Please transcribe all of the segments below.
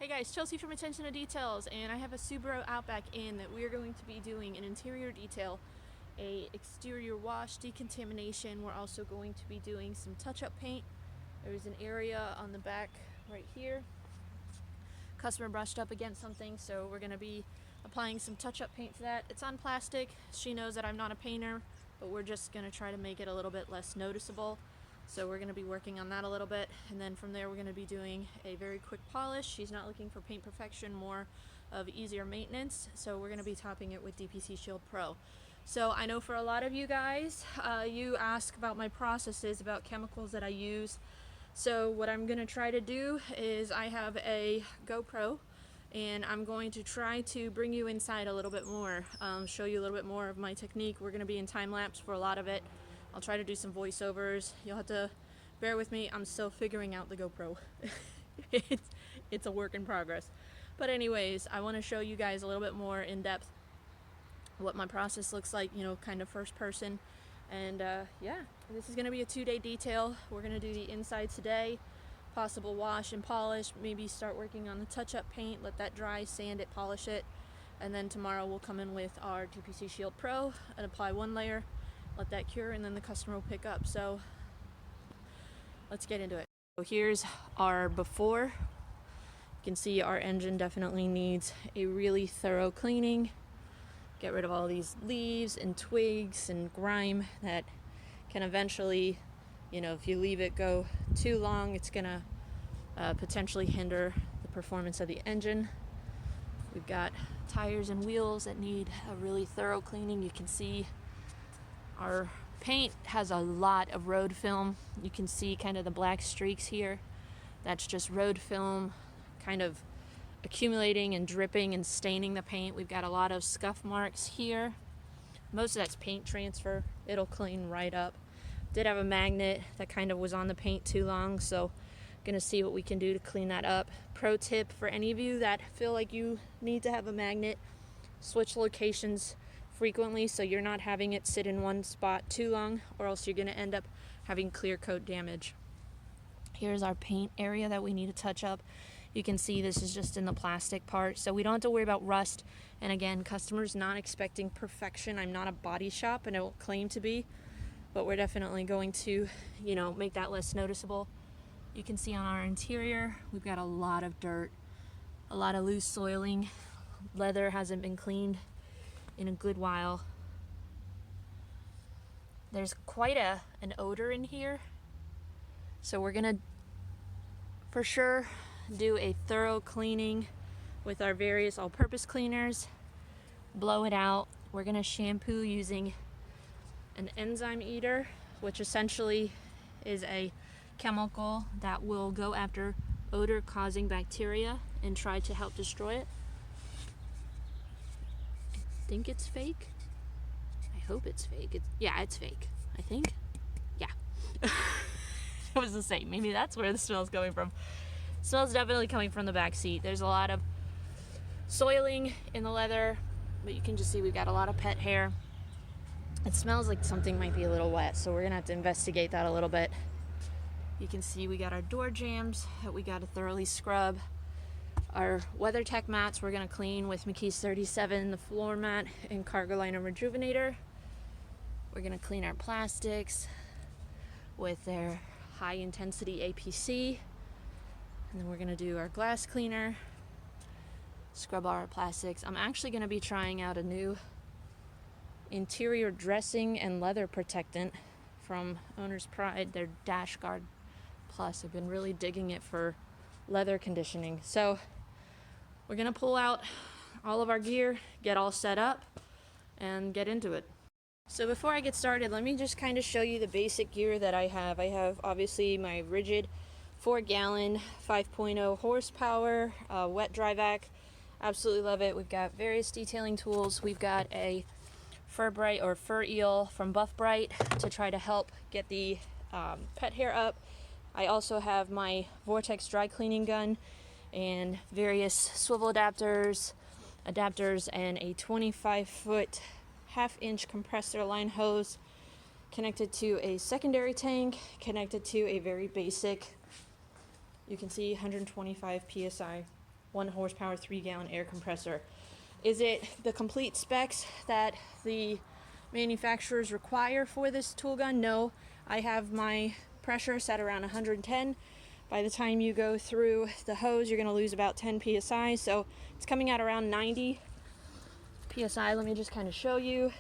Hey guys, Chelsea from Attention to Details, and I have a Subaru Outback in that we are going to be doing an interior detail, a exterior wash, decontamination. We're also going to be doing some touch-up paint. There's an area on the back right here. Customer brushed up against something, so we're going to be applying some touch-up paint to that. It's on plastic. She knows that I'm not a painter, but we're just going to try to make it a little bit less noticeable. So we're going to be working on that a little bit, and then from there we're going to be doing a very quick polish. She's not looking for paint perfection, more of easier maintenance, so we're going to be topping it with DPC Shield Pro. So I know for a lot of you guys, you ask about my processes, about chemicals that I use. So what I'm going to try to do is I have a GoPro, and I'm going to try to bring you inside a little bit more, show you a little bit more of my technique. We're going to be in time lapse for a lot of it. I'll try to do some voiceovers. You'll have to bear with me. I'm still figuring out the GoPro. It's a work in progress. But anyways, I want to show you guys a little bit more in depth what my process looks like, you know, kind of first person. And yeah, this is going to be a 2-day detail. We're going to do the inside today, possible wash and polish, maybe start working on the touch-up paint, let that dry, sand it, polish it. And then tomorrow we'll come in with our DPC Shield Pro and apply one layer, let that cure, and then the customer will pick up. So let's get into it. So here's our before. You can see our engine definitely needs a really thorough cleaning. Get rid of all these leaves and twigs and grime that can eventually, you know, if you leave it go too long, it's gonna potentially hinder the performance of the engine. We've got tires and wheels that need a really thorough cleaning. You can see our paint has a lot of road film. You can see kind of the black streaks here. That's just road film kind of accumulating and dripping and staining the paint. We've got a lot of scuff marks here. Most of that's paint transfer. It'll clean right up. Did have a magnet that kind of was on the paint too long, so gonna see what we can do to clean that up. Pro tip for any of you that feel like you need to have a magnet, switch locations frequently so you're not having it sit in one spot too long, or else you're going to end up having clear coat damage. Here's our paint area that we need to touch up. You can see this is just in the plastic part, so we don't have to worry about rust. And again, customers not expecting perfection. I'm not a body shop and I won't claim to be, but we're definitely going to, you know, make that less noticeable. You can see on our interior we've got a lot of dirt, a lot of loose soiling. Leather hasn't been cleaned in a good while. There's quite an odor in here, so we're gonna for sure do a thorough cleaning with our various all-purpose cleaners, blow it out. We're gonna shampoo using an enzyme eater, which essentially is a chemical that will go after odor causing bacteria and try to help destroy it. I think it's fake. I hope it's fake. Yeah, it's fake. I think. Yeah. It was the same. Maybe that's where the smell's coming from. It smells definitely coming from the back seat. There's a lot of soiling in the leather, but you can just see we've got a lot of pet hair. It smells like something might be a little wet, so we're gonna have to investigate that a little bit. You can see we got our door jambs that we gotta thoroughly scrub. Our WeatherTech mats we're going to clean with McKee's 37, the floor mat, and Cargolina Rejuvenator. We're going to clean our plastics with their high intensity APC. And then we're going to do our glass cleaner, scrub our plastics. I'm actually going to be trying out a new interior dressing and leather protectant from Owner's Pride, their Dash Guard Plus. I've been really digging it for leather conditioning. So we're gonna pull out all of our gear, get all set up, and get into it. So before I get started, let me just kind of show you the basic gear that I have. I have obviously my Ridgid 4-gallon, 5.0 horsepower, wet dry vac. Absolutely love it. We've got various detailing tools. We've got a Fur-Brite or Fur Eel from Buff Brite to try to help get the pet hair up. I also have my Vortex dry cleaning gun and various swivel adapters, and a 25-foot half-inch compressor line hose connected to a secondary tank, connected to a very basic, you can see 125 psi 1 horsepower, 3-gallon air compressor. Is it the complete specs that the manufacturers require for this tool gun? No. I have my pressure set around 110. By the time you go through the hose, you're going to lose about 10 psi, so it's coming out around 90 psi. Let me just kind of show you.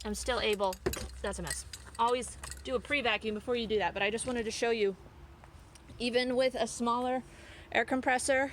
I'm still able, that's a mess. Always do a pre-vacuum before you do that, but I just wanted to show you, even with a smaller air compressor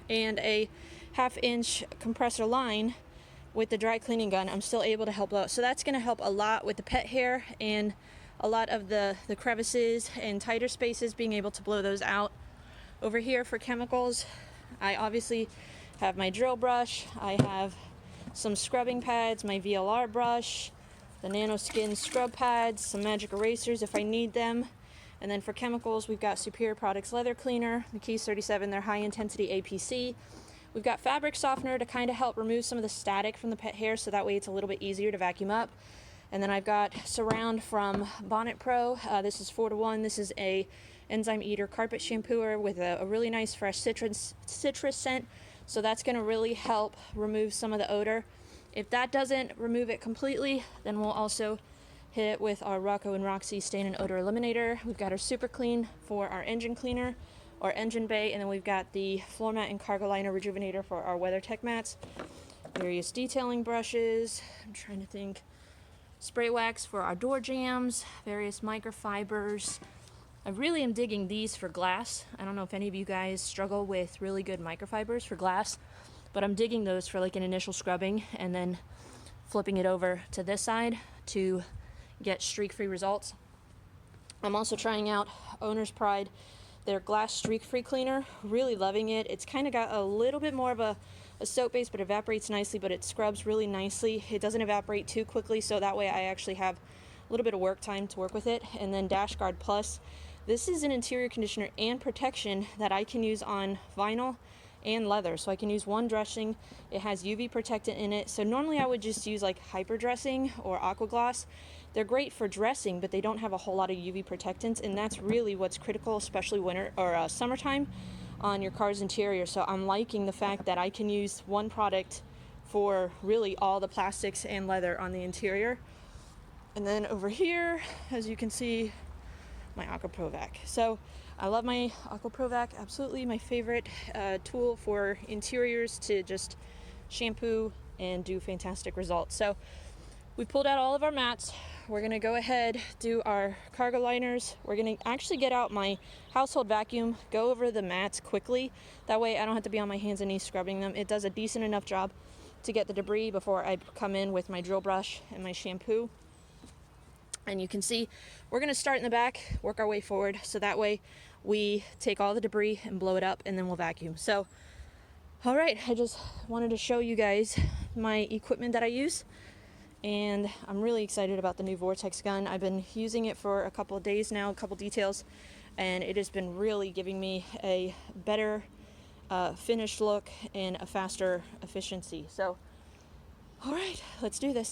and a 1/2 inch compressor line with the dry cleaning gun, I'm still able to help out. So that's going to help a lot with the pet hair and a lot of the crevices and tighter spaces, being able to blow those out. Over here for chemicals, I obviously have my drill brush, I have some scrubbing pads, my VLR brush, the Nanoskin scrub pads, some magic erasers if I need them. And then for chemicals, we've got Superior Products Leather Cleaner, McKee's 37, their high intensity APC. We've got fabric softener to kind of help remove some of the static from the pet hair, so that way it's a little bit easier to vacuum up. And then I've got Surround from Bonnet Pro. This is 4-to-1. This is a enzyme eater carpet shampooer with a really nice fresh citrus scent. So that's going to really help remove some of the odor. If that doesn't remove it completely, then we'll also hit it with our Rocco & Roxy Stain and Odor Eliminator. We've got our Super Clean for our engine cleaner, our engine bay, and then we've got the Floor Mat and Cargo Liner Rejuvenator for our WeatherTech mats. Various detailing brushes. I'm trying to think. Spray wax for our door jambs, various microfibers. I really am digging these for glass. I don't know if any of you guys struggle with really good microfibers for glass, but I'm digging those for like an initial scrubbing and then flipping it over to this side to get streak-free results. I'm also trying out Owner's Pride, their glass streak-free cleaner. Really loving it. It's kind of got a little bit more of a soap base, but evaporates nicely, but it scrubs really nicely. It doesn't evaporate too quickly, so that way I actually have a little bit of work time to work with it. And then Dash Guard Plus. This is an interior conditioner and protection that I can use on vinyl and leather, so I can use one dressing. It has UV protectant in it, so normally I would just use like hyper dressing or aqua gloss. They're great for dressing, but they don't have a whole lot of UV protectants, and that's really what's critical, especially winter or summertime on your car's interior. So I'm liking the fact that I can use one product for really all the plastics and leather on the interior. And then over here, as you can see, my Aqua Pro Vac. So I love my Aqua Pro Vac, absolutely my favorite tool for interiors to just shampoo and do fantastic results. So we pulled out all of our mats. We're going to go ahead, do our cargo liners. We're going to actually get out my household vacuum, go over the mats quickly. That way I don't have to be on my hands and knees scrubbing them. It does a decent enough job to get the debris before I come in with my drill brush and my shampoo. And you can see we're going to start in the back, work our way forward, so that way we take all the debris and blow it up, and then we'll vacuum. So, all right, I just wanted to show you guys my equipment that I use. And I'm really excited about the new Vortex gun. I've been using it for a couple of days now, a couple details, and it has been really giving me a better finished look and a faster efficiency. So, all right, let's do this.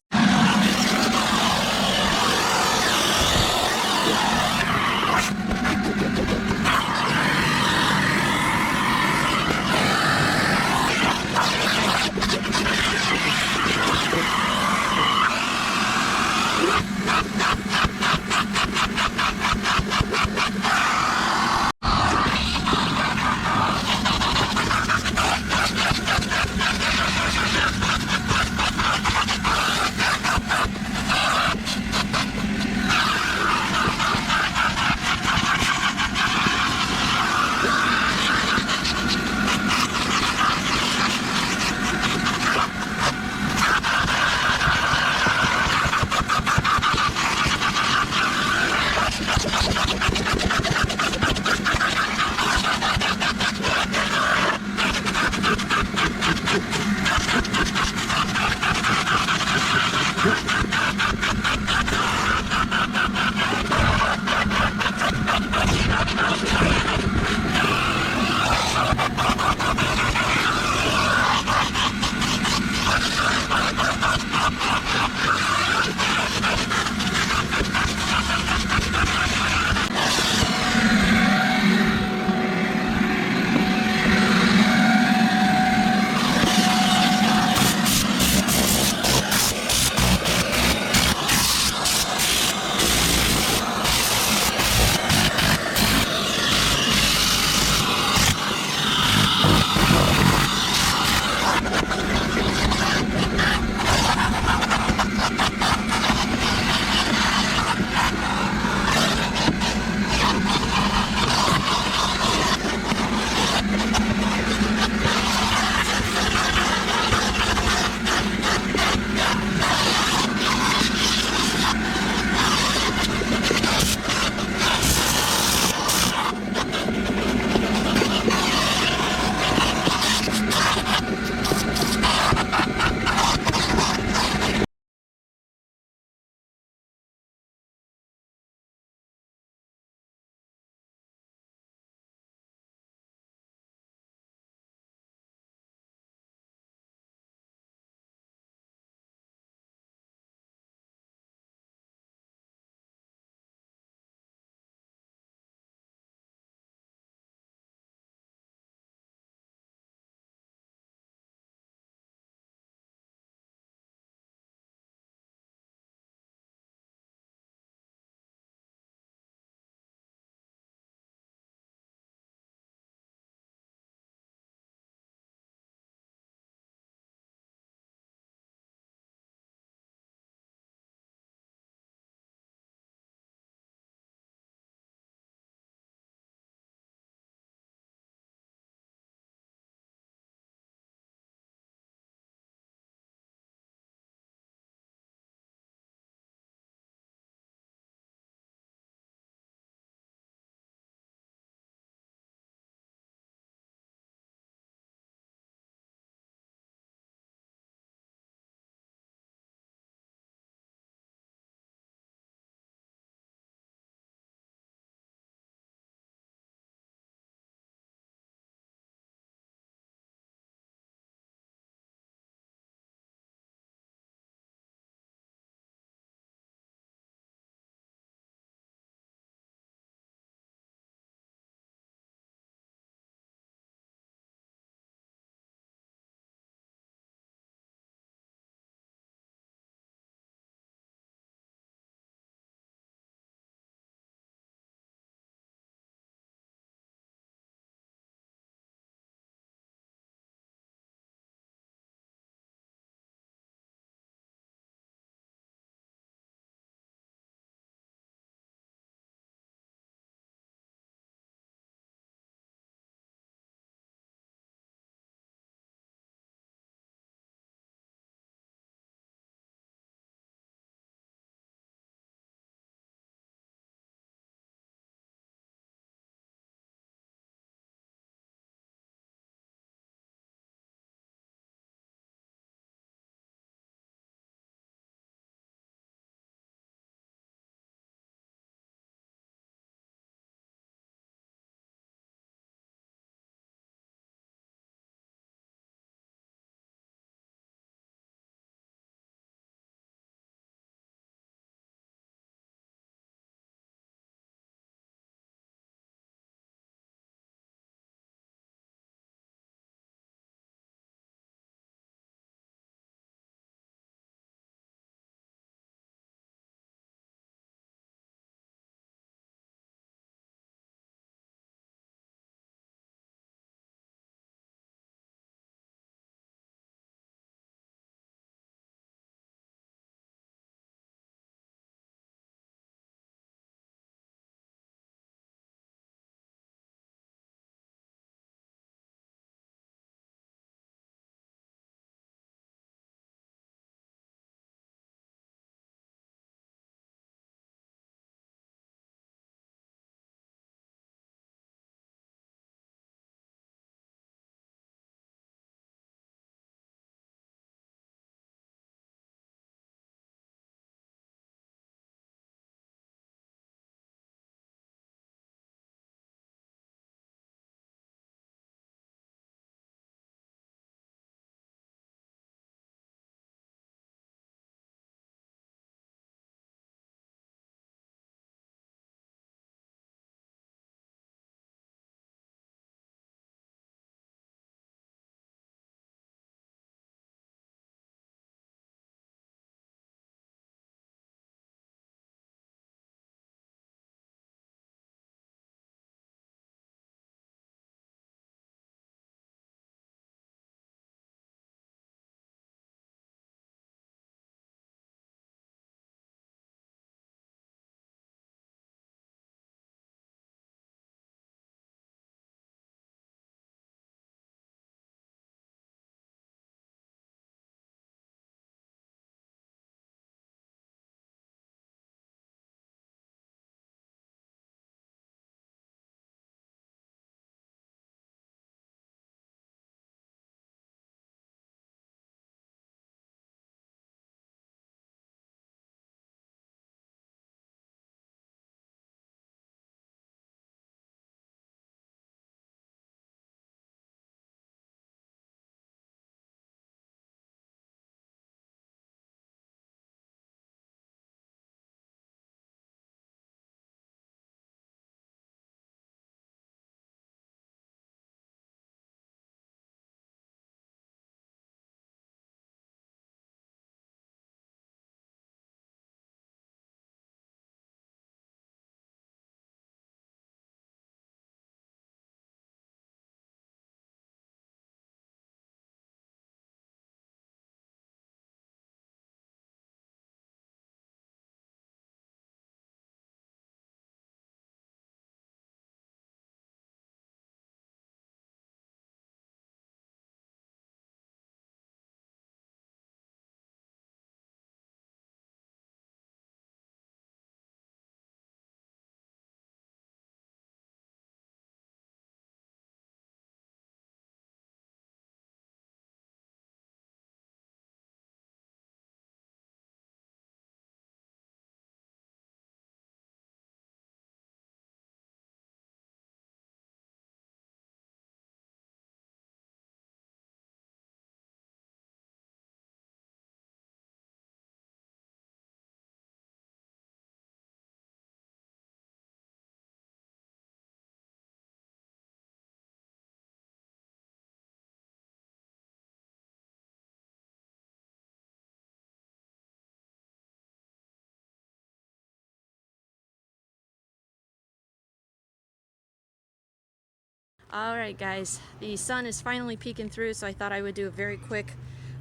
Alright guys, the sun is finally peeking through, so I thought I would do a very quick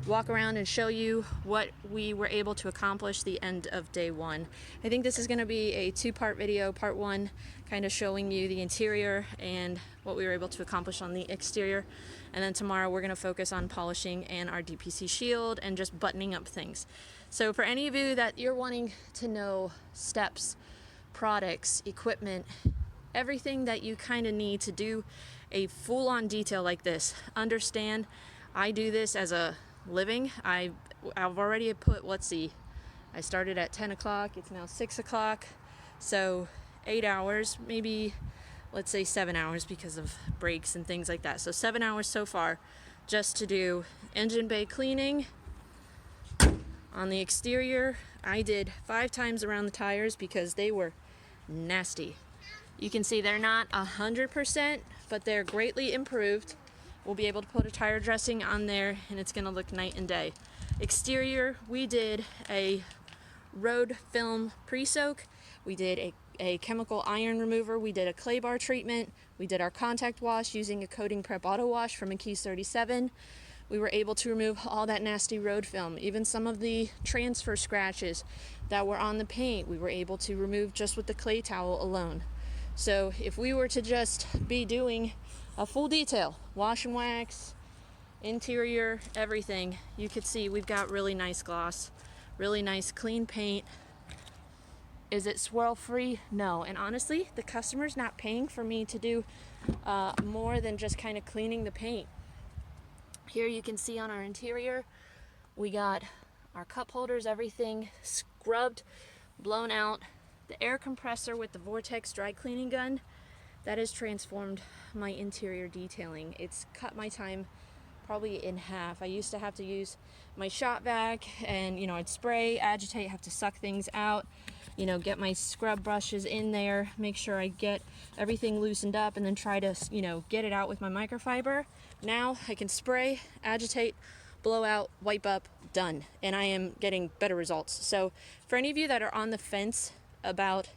walk around and show you what we were able to accomplish the end of day one. I think this is going to be a two-part video. Part one kind of showing you the interior and what we were able to accomplish on the exterior, and then tomorrow we're going to focus on polishing and our DPC shield and just buttoning up things. So for any of you that you're wanting to know steps, products, equipment, everything that you kind of need to do a full-on detail like this, understand I do this as a living. I've already put, let's see, I started at 10 o'clock, it's now 6 o'clock, so 8 hours, maybe let's say 7 hours because of breaks and things like that. So 7 hours so far just to do engine bay cleaning. On the exterior, I did 5 times around the tires because they were nasty. You can see they're not 100%, but they're greatly improved. We'll be able to put a tire dressing on there and it's gonna look night and day. Exterior, we did a road film pre-soak. We did a chemical iron remover. We did a clay bar treatment. We did our contact wash using a Coating Prep Auto Wash from McKees 37. We were able to remove all that nasty road film, even some of the transfer scratches that were on the paint, we were able to remove just with the clay towel alone. So if we were to just be doing a full detail, wash and wax, interior, everything, you could see we've got really nice gloss, really nice clean paint. Is it swirl free? No. And honestly, the customer's not paying for me to do more than just kind of cleaning the paint. Here you can see on our interior, we got our cup holders, everything scrubbed, blown out. The air compressor with the Vortex dry cleaning gun, that has transformed my interior detailing. It's cut my time probably in half. I used to have to use my shop vac and, I'd spray, agitate, have to suck things out, get my scrub brushes in there, make sure I get everything loosened up and then try to, get it out with my microfiber. Now I can spray, agitate, blow out, wipe up, done. And I am getting better results. So for any of you that are on the fence about,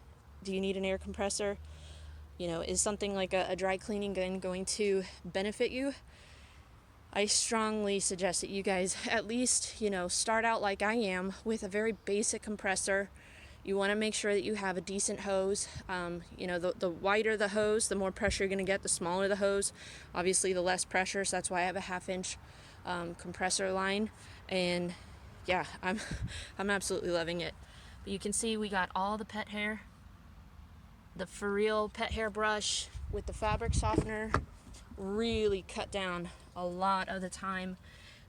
do you need an air compressor? Is something like a dry cleaning gun going to benefit you? I strongly suggest that you guys at least, start out like I am with a very basic compressor. You want to make sure that you have a decent hose. The wider the hose, the more pressure you're going to get. The smaller the hose, obviously the less pressure. So that's why I have a 1/2 inch compressor line. And yeah, I'm absolutely loving it. But you can see we got all the pet hair, the For Real pet hair brush with the fabric softener really cut down a lot of the time.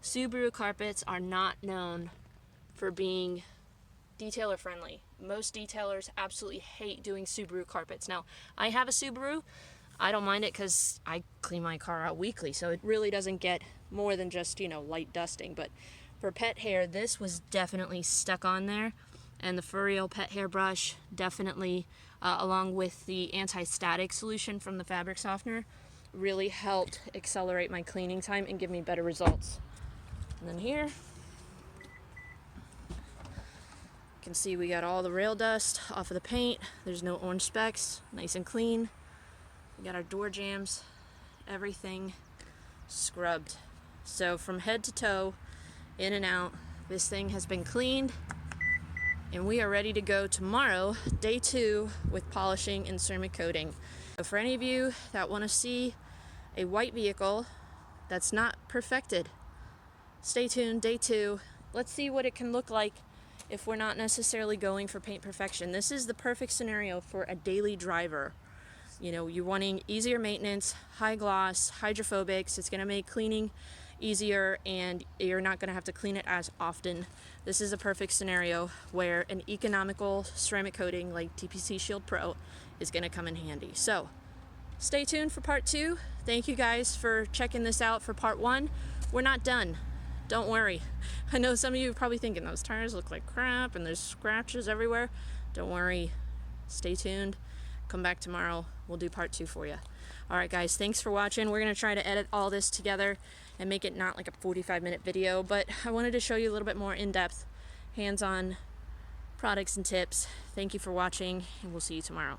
Subaru carpets are not known for being detailer friendly. Most detailers absolutely hate doing Subaru carpets. Now, I have a Subaru. I don't mind it because I clean my car out weekly, so it really doesn't get more than just, light dusting. But for pet hair, this was definitely stuck on there. And the For Real pet hair brush definitely, along with the anti-static solution from the fabric softener, really helped accelerate my cleaning time and give me better results. And then here, you can see we got all the rail dust off of the paint. There's no orange specks, nice and clean. We got our door jambs, everything scrubbed. So from head to toe, in and out, this thing has been cleaned. And we are ready to go tomorrow, day 2, with polishing and ceramic coating. So for any of you that want to see a white vehicle that's not perfected, stay tuned, day 2. Let's see what it can look like if we're not necessarily going for paint perfection. This is the perfect scenario for a daily driver. You're wanting easier maintenance, high gloss, hydrophobics. It's going to make cleaning easier and you're not going to have to clean it as often. This is a perfect scenario where an economical ceramic coating like DPC Shield Pro is going to come in handy. So stay tuned for part 2. Thank you guys for checking this out for part 1. We're not done. Don't worry. I know some of you are probably thinking those tires look like crap and there's scratches everywhere. Don't worry. Stay tuned. Come back tomorrow. We'll do part 2 for you. Alright guys, thanks for watching. We're going to try to edit all this together and make it not like a 45-minute video, but I wanted to show you a little bit more in-depth, hands-on products and tips. Thank you for watching, and we'll see you tomorrow.